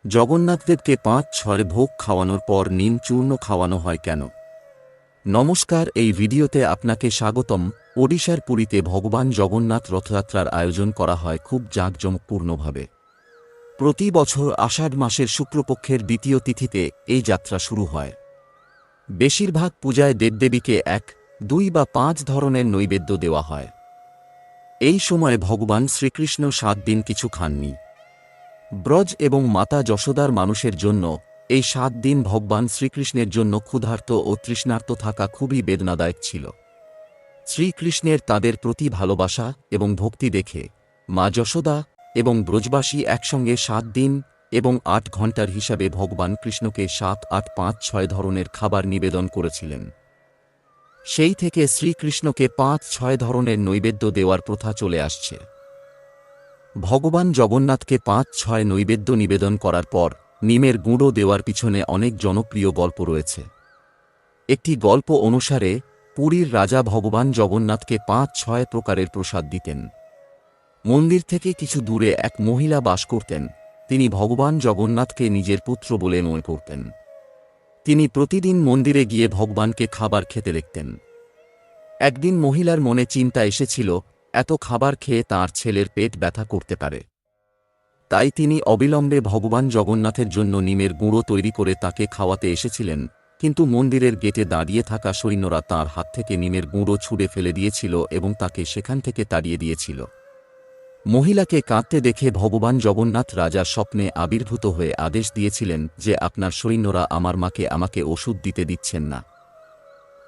জগন্নাথদেবকে ৫-৬ ভোগ খাওয়ানোর পর নিম চূর্ণ খাওয়ানো হয় কেন? নমস্কার, এই ভিডিওতে আপনাকে স্বাগতম। ওড়িশার পুরীতে ভগবান জগন্নাথ রথযাত্রার আয়োজন করা হয় খুব জাঁকজমকপূর্ণভাবে। প্রতি বছর আষাঢ় মাসের শুক্লপক্ষের দ্বিতীয় তিথিতে এই যাত্রা শুরু হয়। বেশিরভাগ পূজায় দেবদেবীকে ১, ২ বা ৫ ধরনের নৈবেদ্য দেওয়া হয়। এই সময় ভগবান শ্রীকৃষ্ণ ৭ দিন কিছু খাননি। ব্রজ এবং মাতা যশোদার মানুষের জন্য এই ৭ দিন ভগবান শ্রীকৃষ্ণের জন্য ক্ষুধার্ত ও তৃষ্ণার্ত থাকা খুবই বেদনাদায়ক ছিল। শ্রীকৃষ্ণের তাদের প্রতি ভালোবাসা এবং ভক্তি দেখে মা যশোদা এবং ব্রজবাসী একসঙ্গে ৭ দিন এবং ৮ ঘণ্টার হিসাবে ভগবান কৃষ্ণকে ৭, ৮, ৫, ৬ ধরনের খাবার নিবেদন করেছিলেন। সেই থেকে শ্রীকৃষ্ণকে ৫-৬ ধরনের নৈবেদ্য দেওয়ার প্রথা চলে আসছে। ভগবান জগন্নাথকে ৫-৬ নৈবেদ্য নিবেদন করার পর নিমের গুঁড়ো দেওয়ার পিছনে অনেক জনপ্রিয় গল্প রয়েছে। একটি গল্প অনুসারে পুরীর রাজা ভগবান জগন্নাথকে ৫-৬ প্রকারের প্রসাদ দিতেন। মন্দির থেকে কিছু দূরে এক মহিলা বাস করতেন। তিনি ভগবান জগন্নাথকে নিজের পুত্র বলে মনে করতেন। তিনি প্রতিদিন মন্দিরে গিয়ে ভগবানকে খাবার খেতে দেখতেন। একদিন মহিলার মনে চিন্তা এসেছিল, এত খাবার খেয়ে তাঁর ছেলের পেট ব্যথা করতে পারে। তাই তিনি অবিলম্বে ভগবান জগন্নাথের জন্য নিমের গুঁড়ো তৈরি করে তাকে খাওয়াতে এসেছিলেন, কিন্তু মন্দিরের গেটে দাঁড়িয়ে থাকা সৈন্যরা তাঁর হাত থেকে নিমের গুঁড়ো ছুঁড়ে ফেলে দিয়েছিল এবং তাকে সেখান থেকে তাড়িয়ে দিয়েছিল। মহিলাকে কাঁদতে দেখে ভগবান জগন্নাথ রাজার স্বপ্নে আবির্ভূত হয়ে আদেশ দিয়েছিলেন যে আপনার সৈন্যরা আমার মাকে আমাকে ওষুধ দিতে দিচ্ছেন না।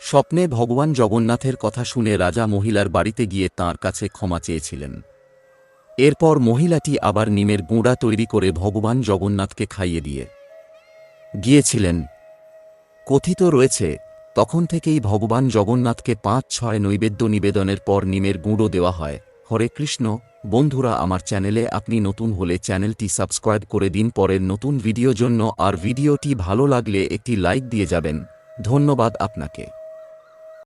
স্বপ্নে ভগবান জগন্নাথের কথা শুনে রাজা মহিলার বাড়িতে গিয়ে তাঁর কাছে ক্ষমা চেয়েছিলেন। এরপর মহিলাটি আবার নিমের গুঁড়া তৈরি করে ভগবান জগন্নাথকে খাইয়ে দিয়ে গিয়েছিলেন। কথিত রয়েছে, তখন থেকেই ভগবান জগন্নাথকে ৫-৬ নৈবেদ্য নিবেদনের পর নিমের গুঁড়ো দেওয়া হয়। হরে কৃষ্ণ। বন্ধুরা, আমার চ্যানেলে আপনি নতুন হলে চ্যানেলটি সাবস্ক্রাইব করে দিন পরের নতুন ভিডিও জন্য, আর ভিডিওটি ভালো লাগলে একটি লাইক দিয়ে যাবেন। ধন্যবাদ আপনাকে।